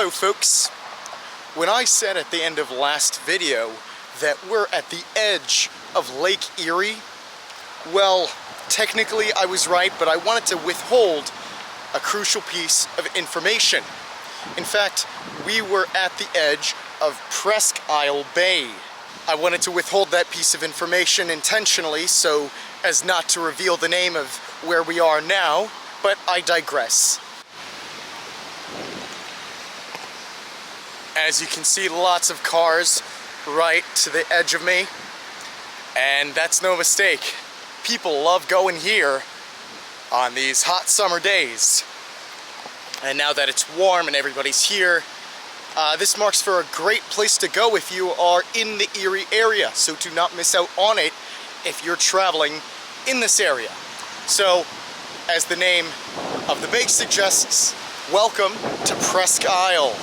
Hello folks. When I said at the end of last video that we're at the edge of Lake Erie, well, technically I was right, but I wanted to withhold a crucial piece of information. In fact, we were at the edge of Presque Isle Bay. I wanted to withhold that piece of information intentionally so as not to reveal the name of where we are now, but I digress. As you can see, lots of cars right to the edge of me, and that's no mistake. People love going here on these hot summer days. And now that it's warm and everybody's here, this marks for a great place to go if you are in the Erie area, so do not miss out on it if you're traveling in this area. So, as the name of the bay suggests, welcome to Presque Isle.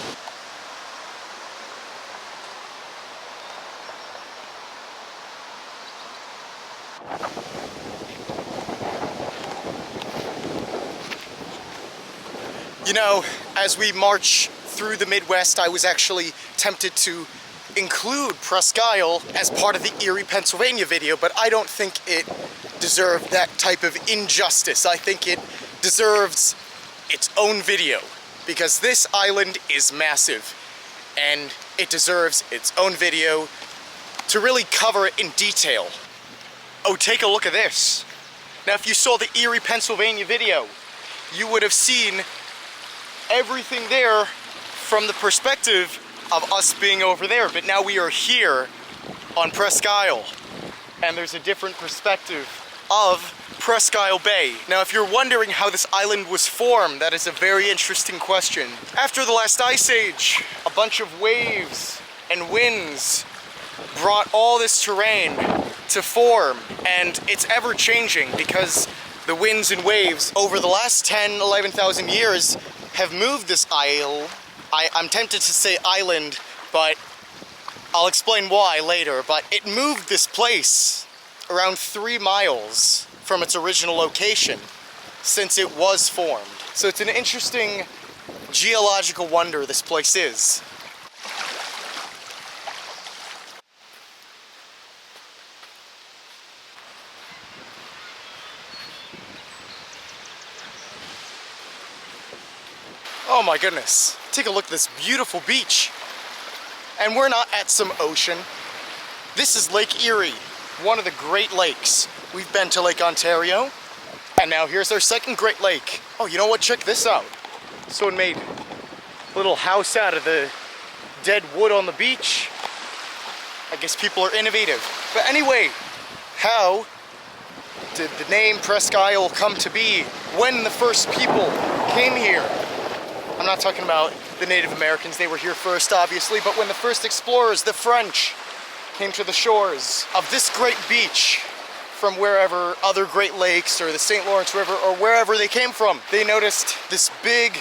You know, as we march through the Midwest, I was actually tempted to include Presque Isle as part of the Erie, Pennsylvania video, but I don't think it deserved that type of injustice. I think it deserves its own video, because this island is massive, and it deserves its own video to really cover it in detail. Oh, take a look at this. Now, if you saw the Erie, Pennsylvania video, you would have seen everything there from the perspective of us being over there, but now we are here on Presque Isle, and there's a different perspective of Presque Isle Bay. Now, if you're wondering how this island was formed, that is a very interesting question. After the last ice age, a bunch of waves and winds brought all this terrain to form, and it's ever changing because the winds and waves over the last 10, 11,000 years have moved this isle. I'm tempted to say island, but I'll explain why later, but it moved this place around 3 miles from its original location since it was formed. So it's an interesting geological wonder this place is. Oh my goodness, take a look at this beautiful beach. And we're not at some ocean. This is Lake Erie, one of the Great Lakes. We've been to Lake Ontario, and now here's our second Great Lake. Oh, you know what? Check this out. Someone made a little house out of the dead wood on the beach. I guess people are innovative. But anyway, how did the name Presque Isle come to be when the first people came here? I'm not talking about the Native Americans, they were here first obviously, but when the first explorers, the French, came to the shores of this great beach from wherever, other Great Lakes or the St. Lawrence River or wherever they came from, they noticed this big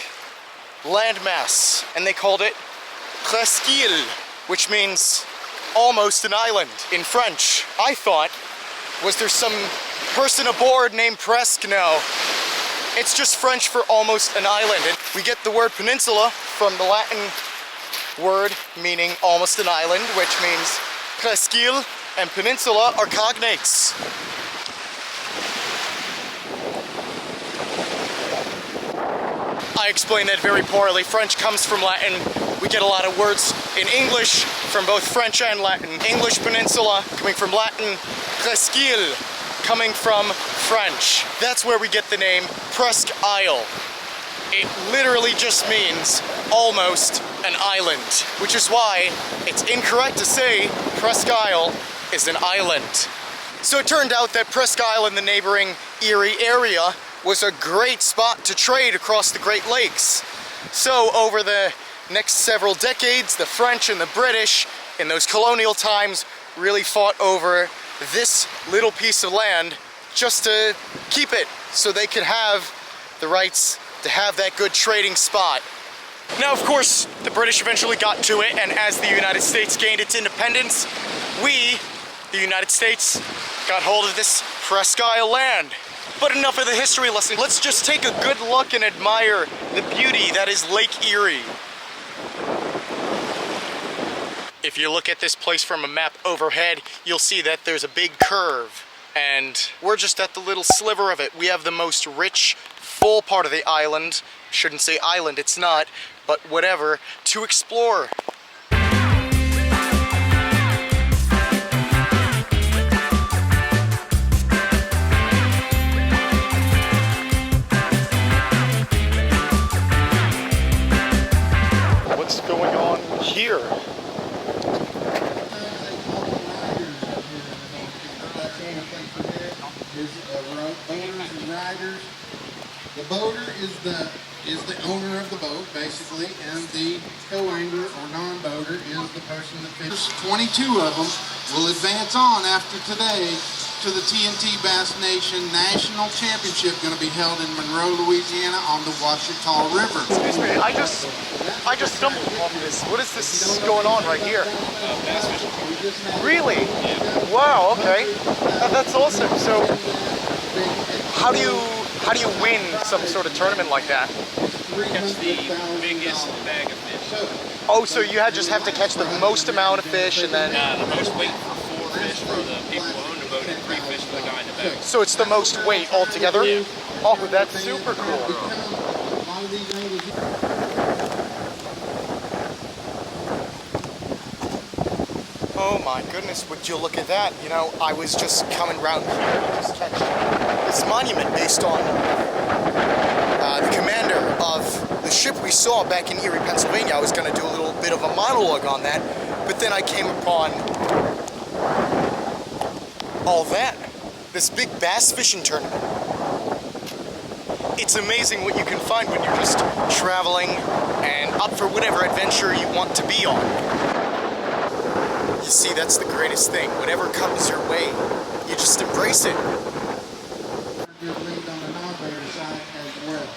landmass and they called it Presque Isle, which means almost an island in French. I thought, was there some person aboard named Presque? No. It's just French for almost an island. And we get the word peninsula from the Latin word meaning almost an island, which means Presque Isle and peninsula are cognates. I explained that very poorly. French comes from Latin. We get a lot of words in English from both French and Latin. English peninsula coming from Latin, Presque Isle coming from French. That's where we get the name Presque Isle. It literally just means almost an island, which is why it's incorrect to say Presque Isle is an island. So it turned out that Presque Isle in the neighboring Erie area was a great spot to trade across the Great Lakes. So over the next several decades, the French and the British in those colonial times really fought over this little piece of land just to keep it so they could have the rights to have that good trading spot. Now, of course, the British eventually got to it, and as the United States gained its independence, we, the United States, got hold of this Presque Isle land. But enough of the history lesson. Let's just take a good look and admire the beauty that is Lake Erie. If you look at this place from a map overhead, you'll see that there's a big curve, and we're just at the little sliver of it. We have the most rich, full part of the island. Shouldn't say island, it's not, but whatever, to explore. What's going on here? Riders. The boater is the owner of the boat, basically, and the co-angler or non-boater is the person that fishes. 22 of them will advance on after today to the TNT Bass Nation National Championship, going to be held in Monroe, Louisiana, on the Ouachita River. Excuse me, I just stumbled upon this. What is this going on right here? Bass fishing. Really? Wow. Okay. That's awesome. So, how do you win some sort of tournament like that? Catch the biggest bag of fish. Oh, so you just have to catch the most amount of fish, and then. The most weight for 4 fish for the people who own the boat, and 3 fish for the guy in the bag. So it's the most weight altogether? Yeah. Oh, that's super cool. Oh my goodness, would you look at that? You know, I was just coming around here to just catch this monument based on the commander of the ship we saw back in Erie, Pennsylvania. I was going to do a little bit of a monologue on that, but then I came upon all that. This big bass fishing tournament. It's amazing what you can find when you're just traveling and up for whatever adventure you want to be on. You see, that's the greatest thing. Whatever comes your way, you just embrace it. Good lead on the non-boater side as well.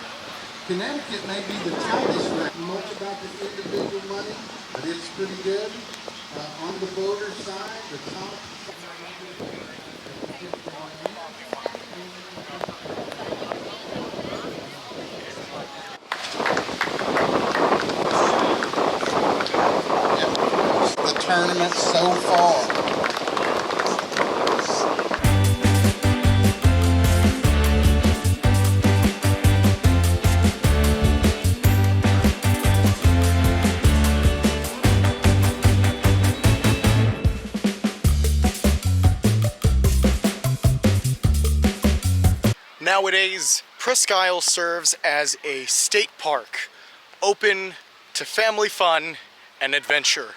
Connecticut may be the tightest wreck. Much about the individual money, but it's pretty good. On the boater side, the top. The tournament so far. Nowadays, Presque Isle serves as a state park, open to family fun and adventure.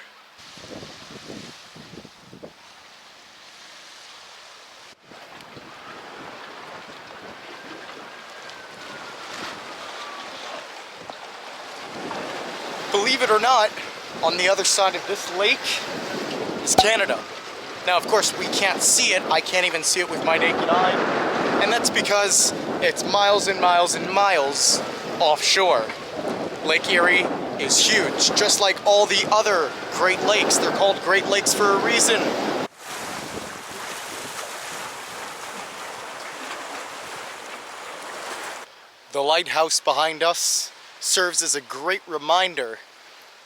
Believe it or not, on the other side of this lake is Canada. Now, of course, we can't see it. I can't even see it with my naked eye. And that's because it's miles and miles and miles offshore. Lake Erie is huge, just like all the other Great Lakes. They're called Great Lakes for a reason. The lighthouse behind us serves as a great reminder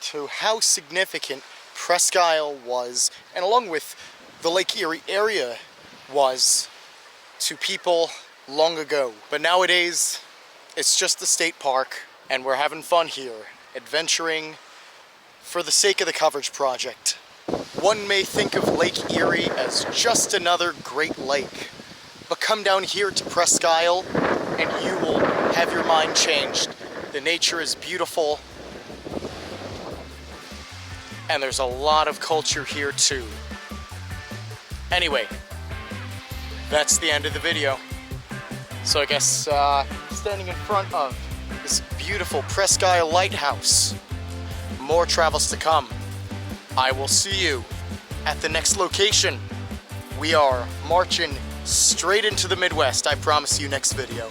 to how significant Presque Isle was, and along with the Lake Erie area was, to people long ago. But nowadays, it's just the state park, and we're having fun here, adventuring for the sake of the coverage project. One may think of Lake Erie as just another Great Lake, but come down here to Presque Isle and you will have your mind changed. The nature is beautiful, and there's a lot of culture here too. Anyway, that's the end of the video. So I guess standing in front of this beautiful Presque Isle lighthouse. More travels to come. I will see you at the next location. We are marching straight into the Midwest. I promise you, next video.